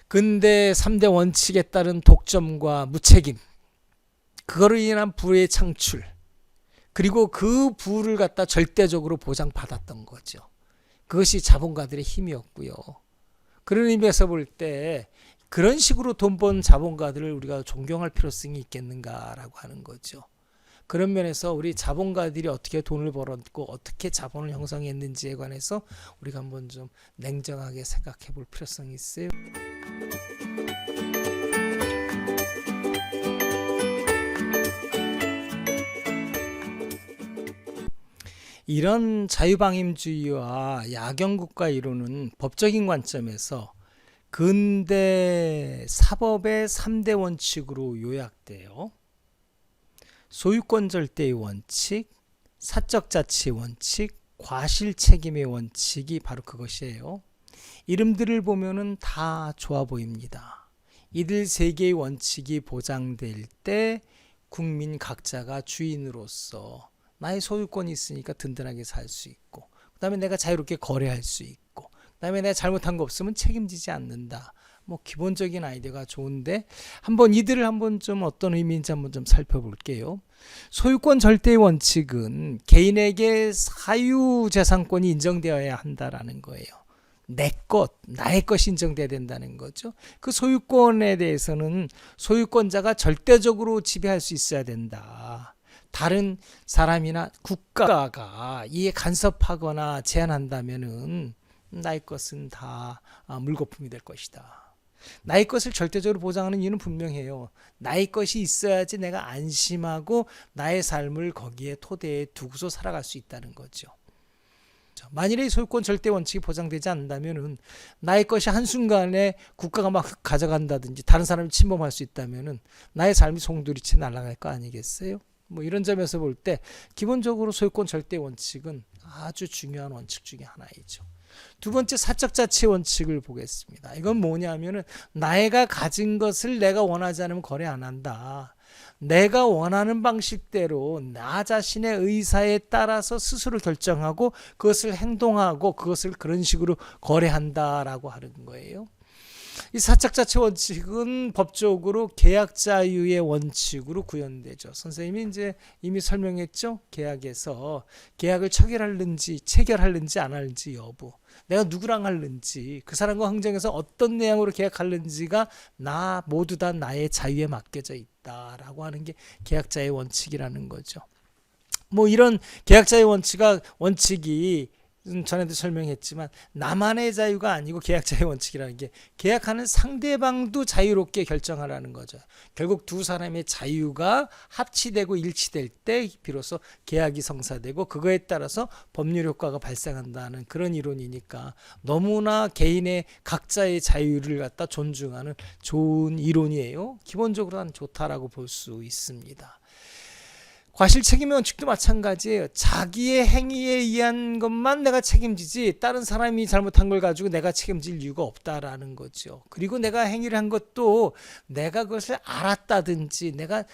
근대 3대 원칙에 따른 독점과 무책임, 그거로 인한 부의 창출, 그리고 그 부를 갖다 절대적으로 보장받았던 거죠. 그것이 자본가들의 힘이었고요. 그런 의미에서 볼 때 그런 식으로 돈 번 자본가들을 우리가 존경할 필요성이 있겠는가라고 하는 거죠. 그런 면에서 우리 자본가들이 어떻게 돈을 벌었고 어떻게 자본을 형성했는지에 관해서 우리가 한번 좀 냉정하게 생각해 볼 필요성이 있어요. 이런 자유방임주의와 야경국가 이론은 법적인 관점에서 근대 사법의 3대 원칙으로 요약돼요. 소유권 절대의 원칙, 사적 자치 원칙, 과실 책임의 원칙이 바로 그것이에요. 이름들을 보면은 다 좋아 보입니다. 이들 세 개의 원칙이 보장될 때 국민 각자가 주인으로서 나의 소유권이 있으니까 든든하게 살 수 있고, 그 다음에 내가 자유롭게 거래할 수 있고, 그 다음에 내가 잘못한 거 없으면 책임지지 않는다. 뭐 기본적인 아이디어가 좋은데 한번 이들을 한번 좀 어떤 의미인지 한번 좀 살펴볼게요. 소유권 절대의 원칙은 개인에게 사유재산권이 인정되어야 한다라는 거예요. 내 것, 나의 것이 인정돼야 된다는 거죠. 그 소유권에 대해서는 소유권자가 절대적으로 지배할 수 있어야 된다. 다른 사람이나 국가가 이에 간섭하거나 제한한다면은 나의 것은 다 물거품이 될 것이다. 나의 것을 절대적으로 보장하는 이유는 분명해요. 나의 것이 있어야지 내가 안심하고 나의 삶을 거기에 토대에 두고서 살아갈 수 있다는 거죠. 만일에 소유권 절대 원칙이 보장되지 않는다면은 나의 것이 한순간에 국가가 막 가져간다든지 다른 사람이 침범할 수 있다면은 나의 삶이 송두리째 날아갈 거 아니겠어요? 뭐 이런 점에서 볼 때 기본적으로 소유권 절대 원칙은 아주 중요한 원칙 중에 하나이죠. 두 번째, 사적 자치 원칙을 보겠습니다. 이건 뭐냐면은 내가 가진 것을 내가 원하지 않으면 거래 안 한다. 내가 원하는 방식대로 나 자신의 의사에 따라서 스스로 결정하고 그것을 행동하고 그것을 그런 식으로 거래한다라고 하는 거예요. 이 사적 자치 원칙은 법적으로 계약 자유의 원칙으로 구현되죠. 선생님이 이제 이미 설명했죠. 계약에서 계약을 체결할는지 안 할는지 여부, 내가 누구랑 할는지, 그 사람과 흥정해서 어떤 내용으로 계약할는지가 모두 다 나의 자유에 맡겨져 있다라고 하는 게 계약자의 원칙이라는 거죠. 뭐 이런 계약자의 원칙이 전에도 설명했지만 나만의 자유가 아니고 계약자의 원칙이라는 게 계약하는 상대방도 자유롭게 결정하라는 거죠. 결국 두 사람의 자유가 합치되고 일치될 때 비로소 계약이 성사되고 그거에 따라서 법률 효과가 발생한다는 그런 이론이니까 너무나 개인의 각자의 자유를 갖다 존중하는 좋은 이론이에요. 기본적으로 난 좋다라고 볼 수 있습니다. 과실 책임의 원칙도 마찬가지예요. 자기의 행위에 의한 것만 내가 책임지지 다른 사람이 잘못한 걸 가지고 내가 책임질 이유가 없다라는 거죠. 그리고 내가 행위를 한 것도 내가 그것을 알았다든지 내가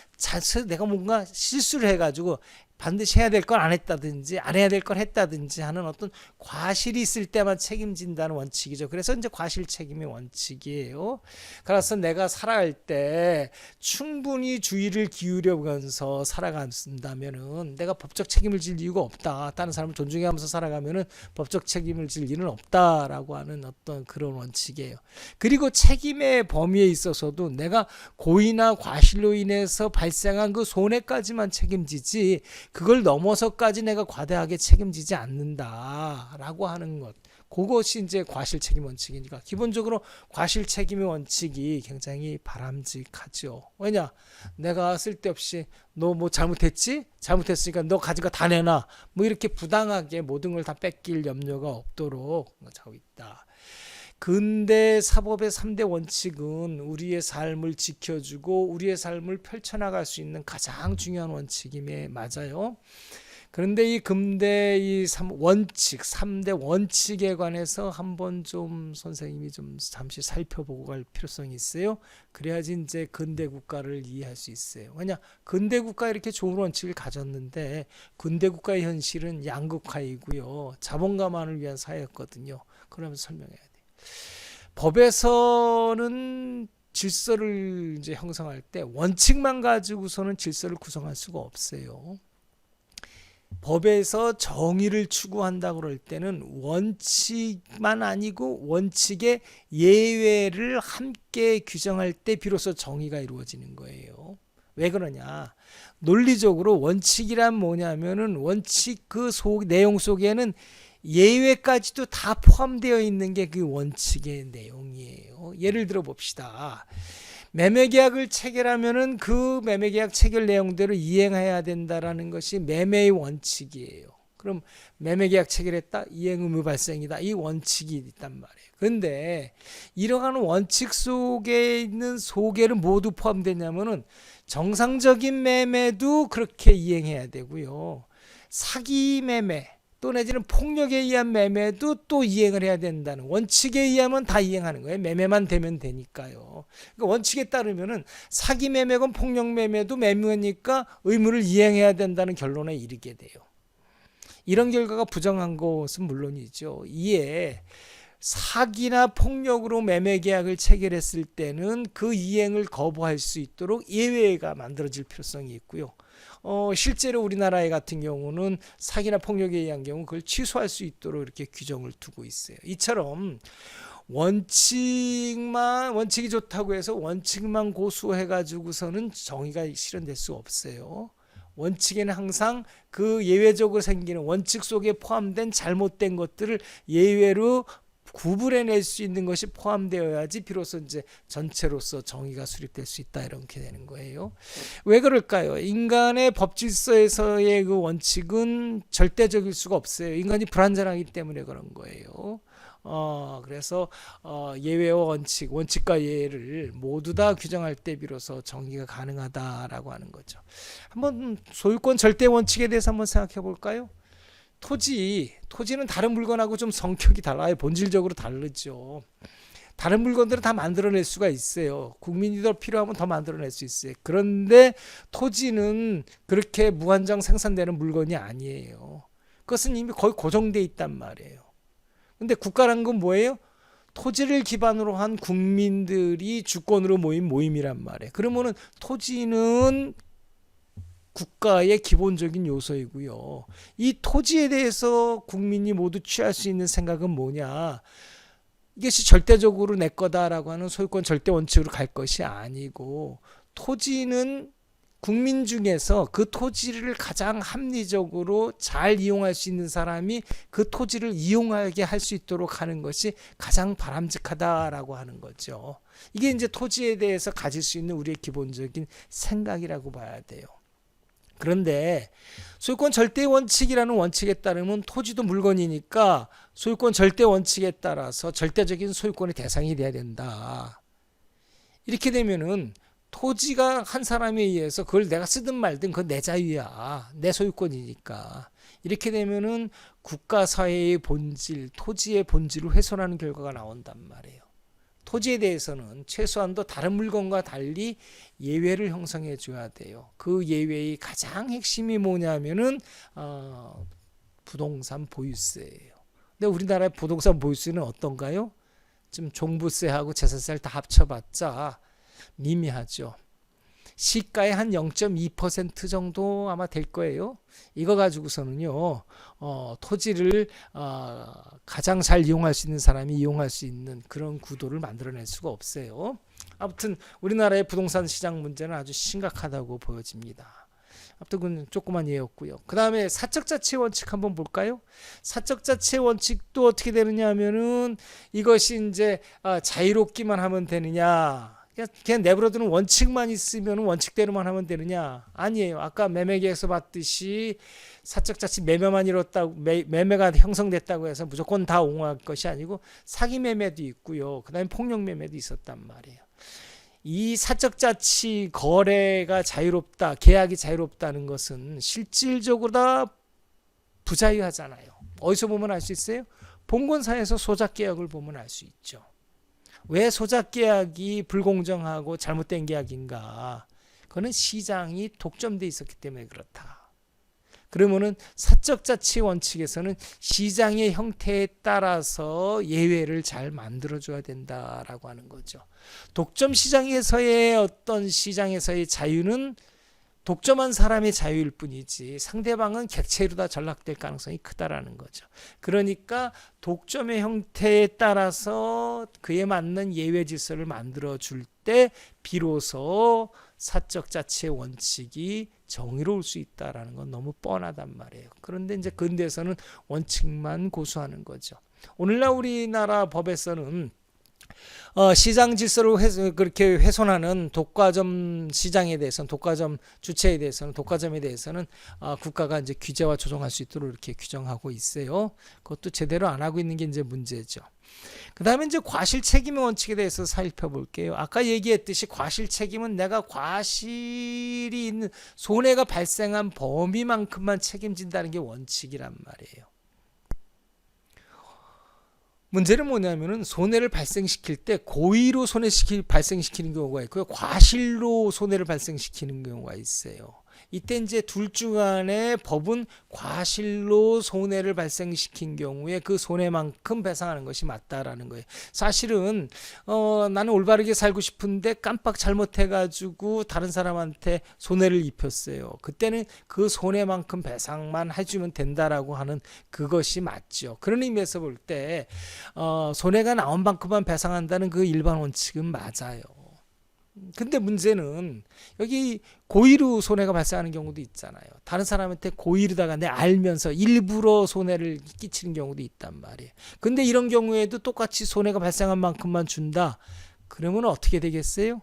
뭔가 실수를 해가지고 반드시 해야 될 걸 안 했다든지 안 해야 될 걸 했다든지 하는 어떤 과실이 있을 때만 책임진다는 원칙이죠. 그래서 이제 과실 책임의 원칙이에요. 그래서 내가 살아갈 때 충분히 주의를 기울여면서 살아간다면은 내가 법적 책임을 질 이유가 없다. 다른 사람을 존중하면서 살아가면은 법적 책임을 질 일은 없다라고 하는 어떤 그런 원칙이에요. 그리고 책임의 범위에 있어서도 내가 고의나 과실로 인해서 발생한 그 손해까지만 책임지지 그걸 넘어서까지 내가 과다하게 책임지지 않는다라고 하는 것. 그것이 이제 과실 책임 원칙이니까 기본적으로 과실 책임의 원칙이 굉장히 바람직하죠. 왜냐? 내가 쓸데없이 너 뭐 잘못했지? 잘못했으니까 너 가진 거 다 내놔. 뭐 이렇게 부당하게 모든 걸 다 뺏길 염려가 없도록 하고 있다. 근대 사법의 3대 원칙은 우리의 삶을 지켜주고 우리의 삶을 펼쳐나갈 수 있는 가장 중요한 원칙임에 맞아요. 그런데 이 근대 이 3대 원칙에 관해서 한번 좀 선생님이 좀 잠시 살펴보고 갈 필요성이 있어요. 그래야지 이제 근대 국가를 이해할 수 있어요. 왜냐? 근대 국가 이렇게 좋은 원칙을 가졌는데 근대 국가의 현실은 양극화이고요. 자본가만을 위한 사회였거든요. 그러면서 설명해야 돼요. 법에서는 질서를 이제 형성할 때 원칙만 가지고서는 질서를 구성할 수가 없어요. 법에서 정의를 추구한다고 그럴 때는 원칙만 아니고 원칙의 예외를 함께 규정할 때 비로소 정의가 이루어지는 거예요. 왜 그러냐? 논리적으로 원칙이란 뭐냐면은 원칙 그 내용 속에는 예외까지도 다 포함되어 있는 게 그 원칙의 내용이에요. 예를 들어 봅시다. 매매계약을 체결하면은 그 매매계약 체결 내용대로 이행해야 된다라는 것이 매매의 원칙이에요. 그럼 매매계약 체결했다, 이행 의무 발생이다, 이 원칙이 있단 말이에요. 그런데 이러한 원칙 속에 있는 소개는 모두 포함되냐면은 정상적인 매매도 그렇게 이행해야 되고요. 사기 매매 또 내지는 폭력에 의한 매매도 또 이행을 해야 된다는 원칙에 의하면 다 이행하는 거예요. 매매만 되면 되니까요. 그러니까 원칙에 따르면은 사기 매매건 폭력 매매도 매매니까 의무를 이행해야 된다는 결론에 이르게 돼요. 이런 결과가 부정한 것은 물론이죠. 이에 사기나 폭력으로 매매 계약을 체결했을 때는 그 이행을 거부할 수 있도록 예외가 만들어질 필요성이 있고요. 실제로 우리나라의 같은 경우는 사기나 폭력에 의한 경우 그걸 취소할 수 있도록 이렇게 규정을 두고 있어요. 이처럼 원칙이 좋다고 해서 원칙만 고수해가지고서는 정의가 실현될 수 없어요. 원칙에는 항상 그 예외적으로 생기는 원칙 속에 포함된 잘못된 것들을 예외로 구분해낼 수 있는 것이 포함되어야지 비로소 이제 전체로서 정의가 수립될 수 있다 이렇게 되는 거예요. 왜 그럴까요? 인간의 법 질서에서의 그 원칙은 절대적일 수가 없어요. 인간이 불완전하기 때문에 그런 거예요. 그래서 예외와 원칙과 예외를 모두 다 규정할 때 비로소 정의가 가능하다라고 하는 거죠. 한번 소유권 절대 원칙에 대해서 한번 생각해 볼까요? 토지는 다른 물건하고 좀 성격이 달라요. 본질적으로 다르죠. 다른 물건들은 다 만들어낼 수가 있어요. 국민이 더 필요하면 더 만들어낼 수 있어요. 그런데 토지는 그렇게 무한정 생산되는 물건이 아니에요. 그것은 이미 거의 고정돼 있단 말이에요. 근데 국가란 건 뭐예요? 토지를 기반으로 한 국민들이 주권으로 모인 모임이란 말이에요. 그러면은 토지는 국가의 기본적인 요소이고요. 이 토지에 대해서 국민이 모두 취할 수 있는 생각은 뭐냐? 이것이 절대적으로 내 거다라고 하는 소유권 절대 원칙으로 갈 것이 아니고 토지는 국민 중에서 그 토지를 가장 합리적으로 잘 이용할 수 있는 사람이 그 토지를 이용하게 할 수 있도록 하는 것이 가장 바람직하다라고 하는 거죠. 이게 이제 토지에 대해서 가질 수 있는 우리의 기본적인 생각이라고 봐야 돼요. 그런데 소유권 절대 원칙이라는 원칙에 따르면 토지도 물건이니까 소유권 절대 원칙에 따라서 절대적인 소유권의 대상이 돼야 된다. 이렇게 되면은 토지가 한 사람에 의해서 그걸 내가 쓰든 말든 그건 내 자유야. 내 소유권이니까. 이렇게 되면은 국가 사회의 본질, 토지의 본질을 훼손하는 결과가 나온단 말이에요. 토지에 대해서는 최소한도 다른 물건과 달리 예외를 형성해 줘야 돼요. 그 예외의 가장 핵심이 뭐냐면은 부동산 보유세예요. 근데 우리나라의 부동산 보유세는 어떤가요? 좀 종부세하고 재산세를 다 합쳐봤자 미미하죠. 시가의 한 0.2% 정도 아마 될 거예요. 이거 가지고서는요, 토지를 가장 잘 이용할 수 있는 사람이 이용할 수 있는 그런 구도를 만들어낼 수가 없어요. 아무튼 우리나라의 부동산 시장 문제는 아주 심각하다고 보여집니다. 아무튼 그건 조그만 예였고요. 그 다음에 사적자치 원칙 한번 볼까요? 사적자치 원칙도 어떻게 되느냐 하면은 이것이 이제 자유롭기만 하면 되느냐, 그냥 내버려두는 원칙만 있으면 원칙대로만 하면 되느냐? 아니에요. 아까 매매계에서 봤듯이 사적자치 매매만 이뤘다고 매매가 형성됐다고 해서 무조건 다 옹호할 것이 아니고 사기 매매도 있고요. 그다음에 폭력 매매도 있었단 말이에요. 이 사적자치 거래가 자유롭다, 계약이 자유롭다는 것은 실질적으로 다 부자유하잖아요. 어디서 보면 알 수 있어요? 봉건사에서 소작계약을 보면 알 수 있죠. 왜 소작계약이 불공정하고 잘못된 계약인가? 그거는 시장이 독점돼 있었기 때문에 그렇다. 그러면은 사적 자치 원칙에서는 시장의 형태에 따라서 예외를 잘 만들어줘야 된다라고 하는 거죠. 독점 시장에서의 어떤 시장에서의 자유는 독점한 사람의 자유일 뿐이지 상대방은 객체로 다 전락될 가능성이 크다라는 거죠. 그러니까 독점의 형태에 따라서 그에 맞는 예외 질서를 만들어 줄 때 비로소 사적 자치의 원칙이 정의로울 수 있다라는 건 너무 뻔하단 말이에요. 그런데 이제 근대에서는 원칙만 고수하는 거죠. 오늘날 우리나라 법에서는 시장 질서를 그렇게 훼손하는 독과점 시장에 대해서는, 독과점 주체에 대해서는, 독과점에 대해서는 국가가 이제 규제와 조정할 수 있도록 이렇게 규정하고 있어요. 그것도 제대로 안 하고 있는 게 이제 문제죠. 그 다음에 이제 과실 책임의 원칙에 대해서 살펴볼게요. 아까 얘기했듯이 과실 책임은 내가 과실이 있는 손해가 발생한 범위만큼만 책임진다는 게 원칙이란 말이에요. 문제는 뭐냐면은 손해를 발생시킬 때 고의로 발생시키는 경우가 있고요. 과실로 손해를 발생시키는 경우가 있어요. 이때 이제 둘 중 안에 법은 과실로 손해를 발생시킨 경우에 그 손해만큼 배상하는 것이 맞다라는 거예요. 사실은 나는 올바르게 살고 싶은데 깜빡 잘못해가지고 다른 사람한테 손해를 입혔어요. 그때는 그 손해만큼 배상만 해주면 된다라고 하는 그것이 맞죠. 그런 의미에서 볼 때 손해가 나온 만큼만 배상한다는 그 일반 원칙은 맞아요. 근데 문제는 여기 고의로 손해가 발생하는 경우도 있잖아요. 다른 사람한테 고의로다가 내 알면서 일부러 손해를 끼치는 경우도 있단 말이에요. 근데 이런 경우에도 똑같이 손해가 발생한 만큼만 준다. 그러면 어떻게 되겠어요?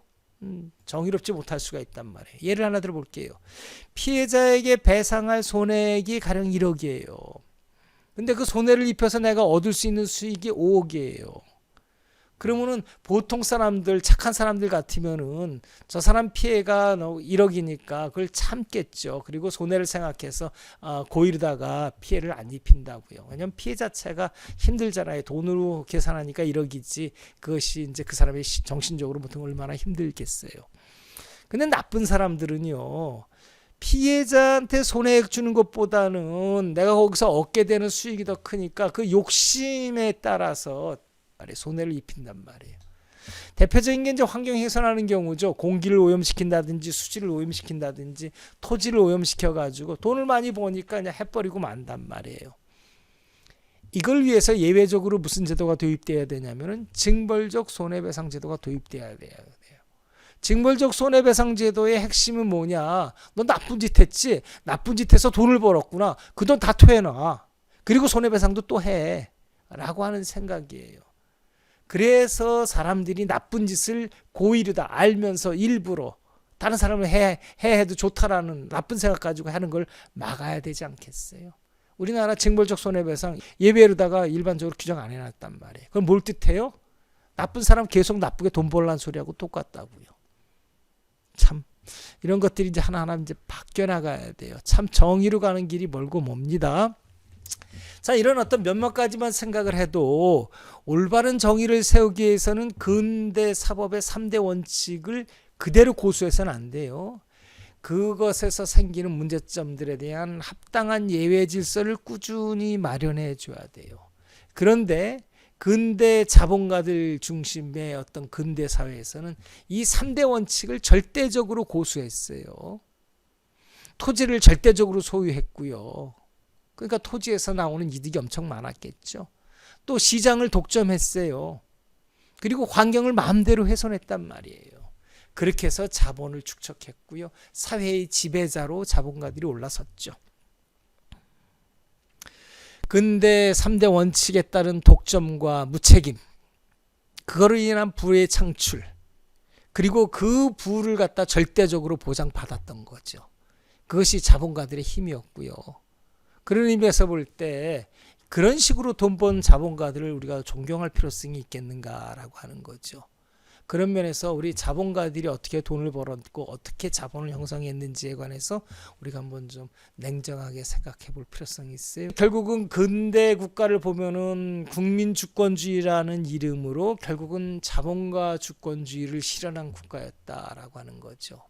정의롭지 못할 수가 있단 말이에요. 예를 하나 들어볼게요. 피해자에게 배상할 손해액이 가령 1억이에요. 근데 그 손해를 입혀서 내가 얻을 수 있는 수익이 5억이에요. 그러면은 보통 사람들, 착한 사람들 같으면은 저 사람 피해가 1억이니까 그걸 참겠죠. 그리고 손해를 생각해서 고의로다가 피해를 안 입힌다고요. 왜냐면 피해 자체가 힘들잖아요. 돈으로 계산하니까 1억이지. 그것이 이제 그 사람이 정신적으로 보통 얼마나 힘들겠어요. 근데 나쁜 사람들은요. 피해자한테 손해액 주는 것보다는 내가 거기서 얻게 되는 수익이 더 크니까 그 욕심에 따라서 손해를 입힌단 말이에요. 대표적인 게 이제 환경 훼손하는 경우죠. 공기를 오염시킨다든지 수질을 오염시킨다든지 토지를 오염시켜가지고 돈을 많이 버니까 그냥 해버리고 만단 말이에요. 이걸 위해서 예외적으로 무슨 제도가 도입돼야 되냐면은 징벌적 손해배상 제도가 도입돼야 돼요. 징벌적 손해배상 제도의 핵심은 뭐냐? 너 나쁜 짓 했지? 나쁜 짓 해서 돈을 벌었구나. 그 돈 다 토해놔. 그리고 손해배상도 또 해. 라고 하는 생각이에요. 그래서 사람들이 나쁜 짓을 고의로다 알면서 일부러 다른 사람을 해도 좋다라는 나쁜 생각 가지고 하는 걸 막아야 되지 않겠어요? 우리나라 징벌적 손해배상 예외로다가 일반적으로 규정 안 해놨단 말이에요. 그럼 뭘 뜻해요? 나쁜 사람 계속 나쁘게 돈 벌라는 소리하고 똑같다고요. 참 이런 것들이 이제 하나하나 이제 바뀌어 나가야 돼요. 참 정의로 가는 길이 멀고 멉니다. 자, 이런 어떤 몇몇 가지만 생각을 해도 올바른 정의를 세우기 위해서는 근대 사법의 3대 원칙을 그대로 고수해서는 안 돼요. 그것에서 생기는 문제점들에 대한 합당한 예외 질서를 꾸준히 마련해 줘야 돼요. 그런데 근대 자본가들 중심의 어떤 근대 사회에서는 이 3대 원칙을 절대적으로 고수했어요. 토지를 절대적으로 소유했고요. 그러니까 토지에서 나오는 이득이 엄청 많았겠죠. 또 시장을 독점했어요. 그리고 환경을 마음대로 훼손했단 말이에요. 그렇게 해서 자본을 축적했고요. 사회의 지배자로 자본가들이 올라섰죠. 근대 3대 원칙에 따른 독점과 무책임, 그거로 인한 부의 창출, 그리고 그 부를 갖다 절대적으로 보장받았던 거죠. 그것이 자본가들의 힘이었고요. 그런 의미에서 볼 때 그런 식으로 돈 번 자본가들을 우리가 존경할 필요성이 있겠는가라고 하는 거죠. 그런 면에서 우리 자본가들이 어떻게 돈을 벌었고 어떻게 자본을 형성했는지에 관해서 우리가 한번 좀 냉정하게 생각해 볼 필요성이 있어요. 결국은 근대 국가를 보면은 국민 주권주의라는 이름으로 결국은 자본가 주권주의를 실현한 국가였다라고 하는 거죠.